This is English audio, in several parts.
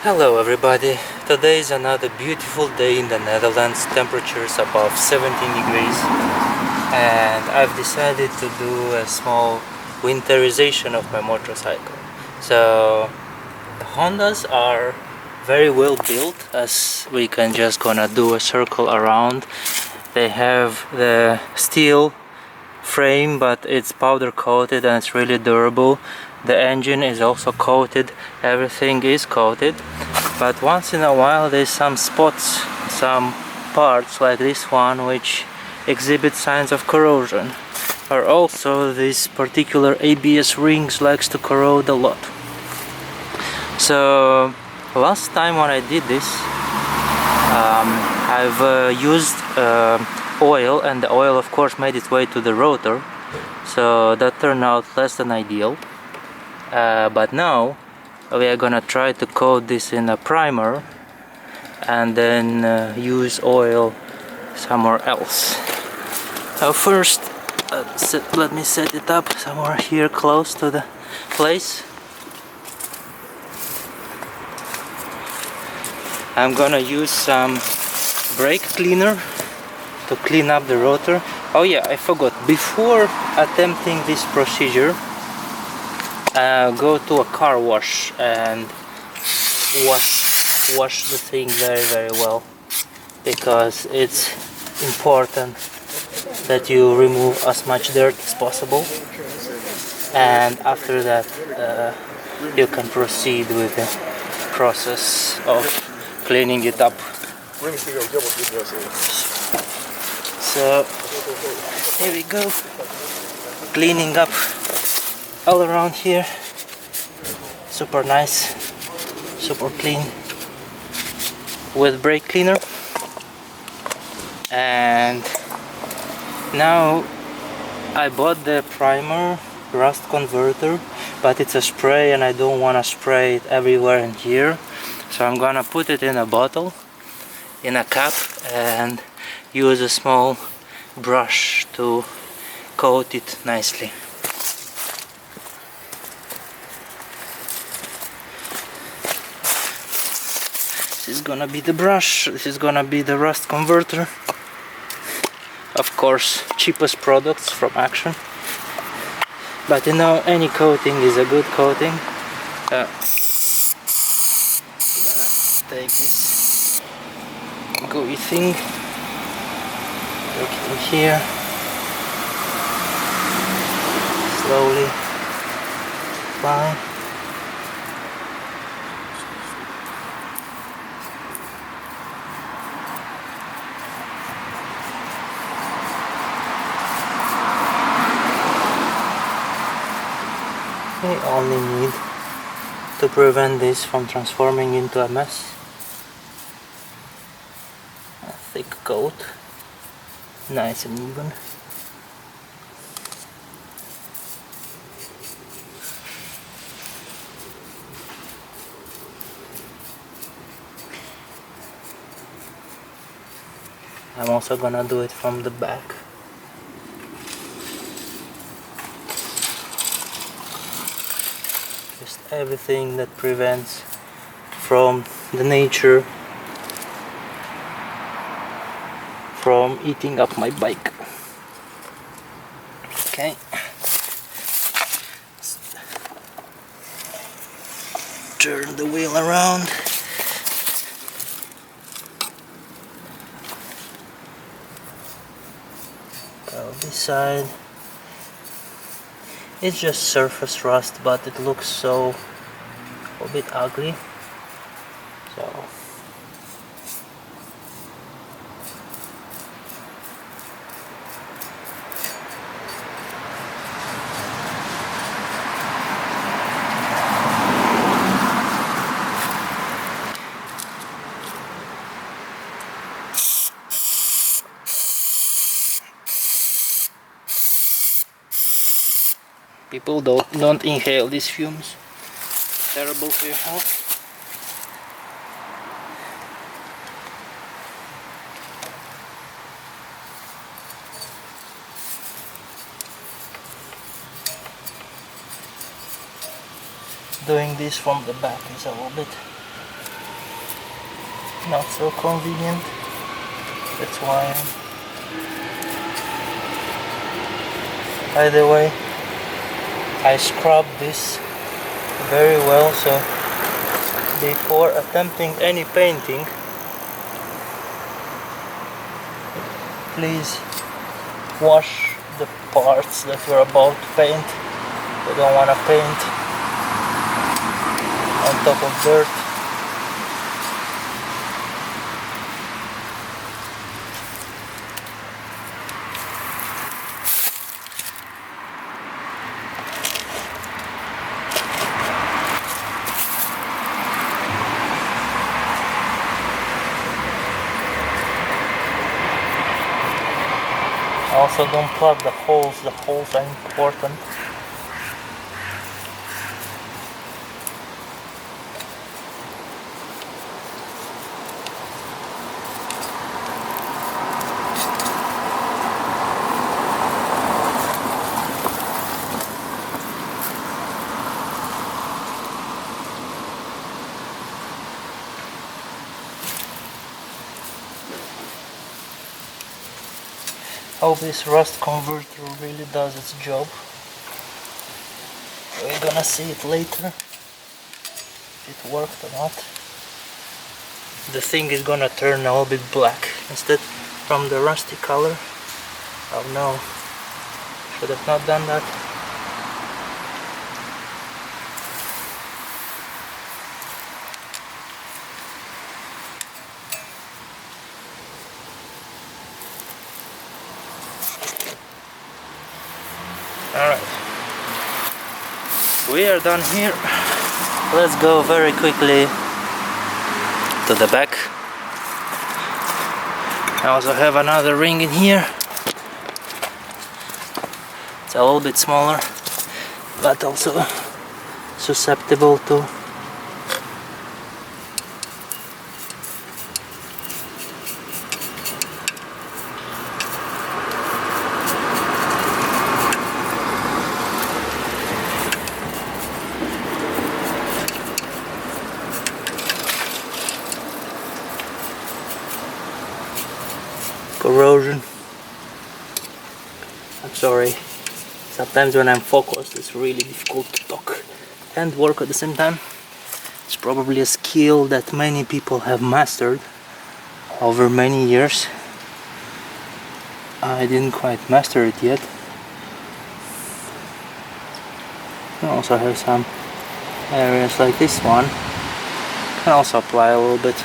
Hello everybody, today is another beautiful day in the Netherlands, temperatures above 17 degrees, and I've decided to do a small winterization of my motorcycle. So the Hondas are very well built, as we can just gonna do a circle around. They have the steel frame, but it's powder coated and it's really durable. The engine is also coated, everything is coated, but once in a while there's some spots, some parts like this one which exhibit signs of corrosion, or also this particular ABS rings likes to corrode a lot. So last time when I did this, I've used oil, and the oil of course made its way to the rotor, so that turned out less than ideal. But now we are gonna try to coat this in a primer and then use oil somewhere else. First let me set it up somewhere here close to the place. I'm gonna use some brake cleaner to clean up the rotor. Oh yeah, I forgot, before attempting this procedure, go to a car wash and wash the thing very well, because it's important that you remove as much dirt as possible, and after that you can proceed with the process of cleaning it up. So here we go, cleaning up all around here. Super nice, super clean with brake cleaner. And now I bought the primer rust converter, but it's a spray and I don't want to spray it everywhere in here, so I'm gonna put it in a bottle, in a cap, and use a small brush to coat it nicely. This is gonna be the brush, this is gonna be the rust converter. Of course, cheapest products from Action. But you know, any coating is a good coating. Take this gooey thing, look it in here, slowly apply. We only need to prevent this from transforming into a mess. A thick coat, nice and even. I'm also gonna do it from the back. Just everything that prevents from the nature from eating up my bike. Okay. Turn the wheel around. Go this side. It's just surface rust, but it looks so a bit ugly. So people don't inhale these fumes. Terrible for your health. Doing this from the back is a little bit not so convenient. That's why by the way, I scrubbed this very well, so before attempting any painting, please wash the parts that you're about to paint. You don't want to paint on top of dirt. Also, don't plug the holes are important. Hope this rust converter really does its job. We're gonna see it later, if it worked or not. The thing is gonna turn a little bit black instead from the rusty color. Oh no, should have not done that. Alright, we are done here. Let's go very quickly to the back. I also have another ring in here. It's a little bit smaller, but also susceptible to corrosion. I'm sorry, sometimes when I'm focused it's really difficult to talk and work at the same time. It's probably a skill that many people have mastered over many years. I didn't quite master it yet. I also have some areas like this one. Can also apply a little bit.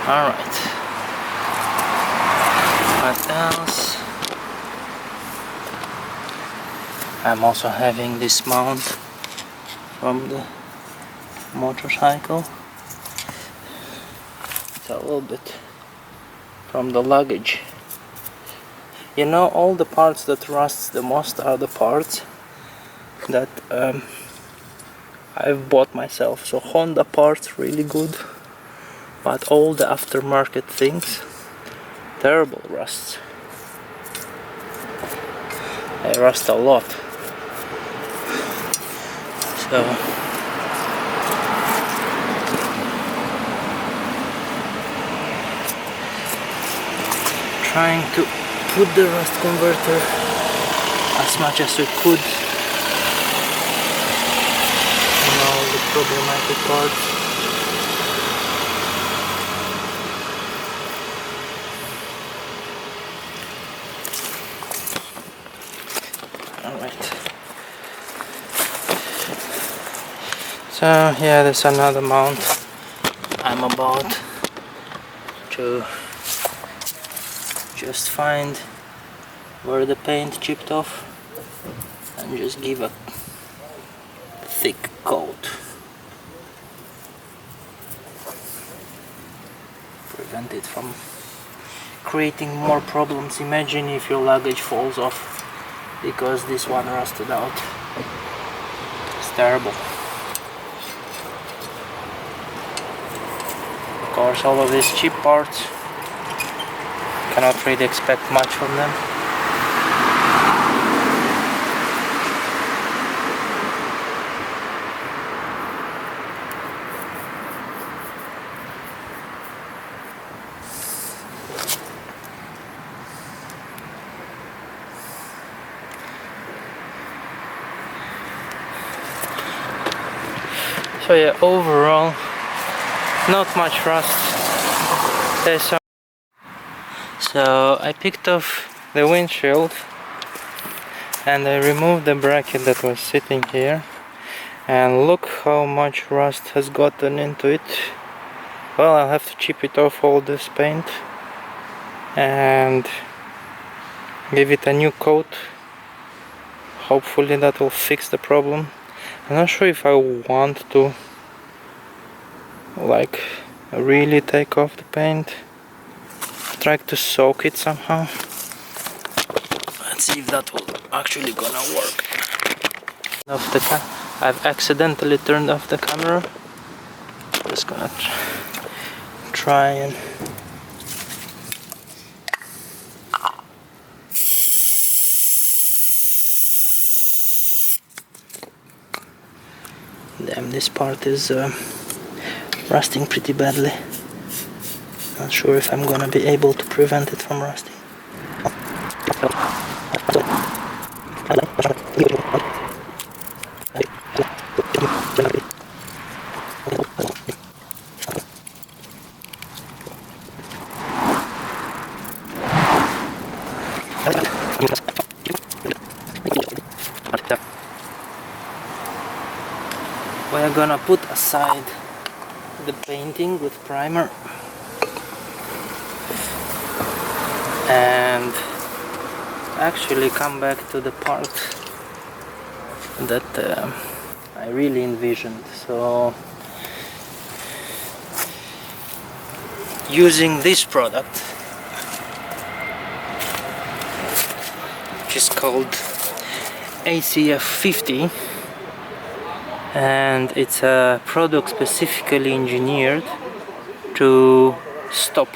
Alright, what else? I'm also having this mount from the motorcycle. It's a little bit from the luggage. You know, all the parts that rust the most are the parts that I've bought myself. So Honda parts really good. But all the aftermarket things, terrible rusts. They rust a lot. So trying to put the rust converter as much as we could on all the problematic parts. So yeah, there's another mount. I'm about to just find where the paint chipped off and just give a thick coat. Prevent it from creating more problems. Imagine if your luggage falls off because this one rusted out. terrible. Of course, all of these cheap parts, cannot really expect much from them. So yeah, overall, not much rust. There's some. So I picked off the windshield and I removed the bracket that was sitting here, and look how much rust has gotten into it. Well, I'll have to chip it off all this paint and give it a new coat. Hopefully that will fix the problem. I'm not sure if I want to like really take off the paint. Try to soak it somehow. Let's see if that will actually gonna work. I've accidentally turned off the camera. Just gonna try and damn, this part is rusting pretty badly. Not sure if I'm gonna be able to prevent it from rusting. We're gonna put aside the painting with primer and actually come back to the part that I really envisioned. So using this product, which is called ACF-50, and it's a product specifically engineered to stop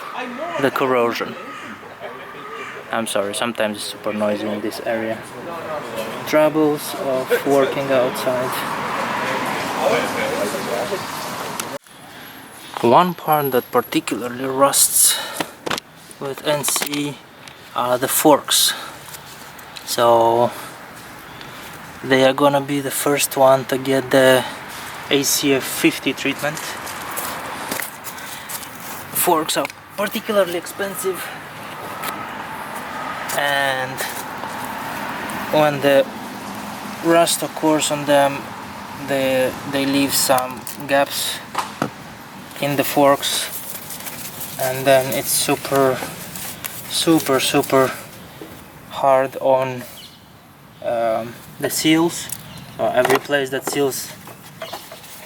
the corrosion. I'm sorry, sometimes it's super noisy in this area. Troubles of working outside. One part that particularly rusts with NC are the forks. So they are gonna be the first one to get the ACF-50 treatment. Forks are particularly expensive, and when the rust occurs on them, they leave some gaps in the forks, and then it's super hard on the seals. I've replaced that seals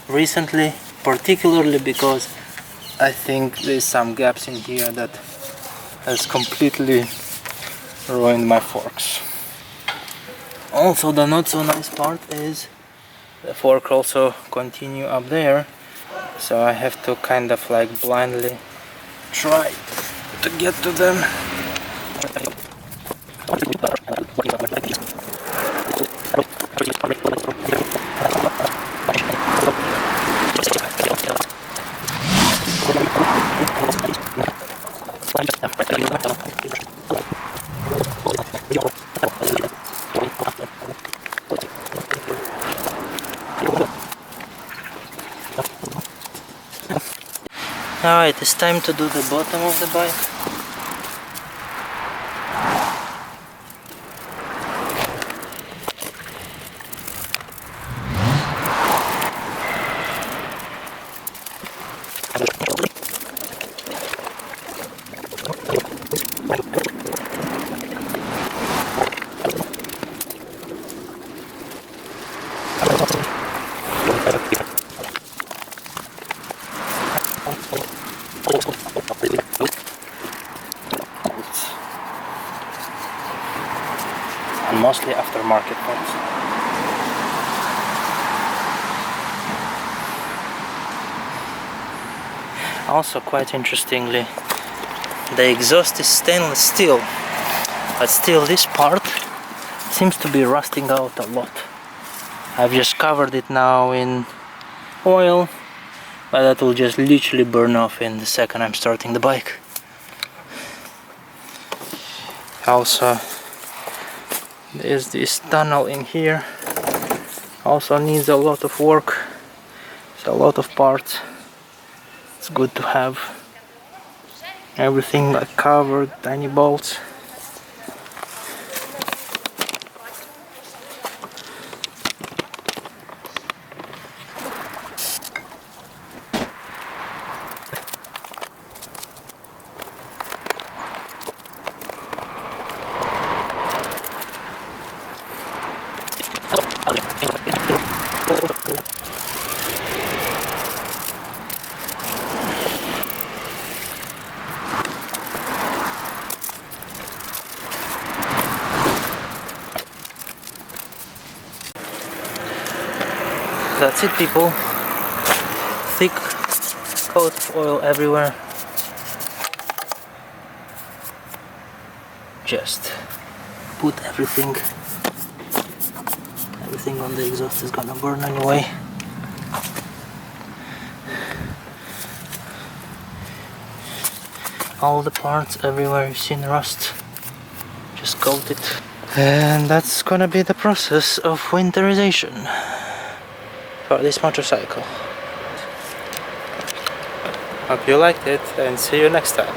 recently, particularly because I think there's some gaps in here that has completely ruined my forks. Also, the not so nice part is the fork also continue up there, so I have to kind of like blindly try to get to them. Alright, it's time to do the bottom of the bike. And mostly aftermarket parts. Also, quite interestingly, the exhaust is stainless steel, but still this part seems to be rusting out a lot. I've just covered it now in oil, but that will just literally burn off in the second I'm starting the bike. Also, there's this tunnel in here, also needs a lot of work. It's a lot of parts. It's good to have everything like covered, tiny bolts. That's it, people. Thick coat of oil everywhere. Just put everything on the exhaust is gonna burn anyway. All the parts everywhere you've seen rust, just coat it. And that's gonna be the process of winterization for this motorcycle. Hope you liked it, and see you next time.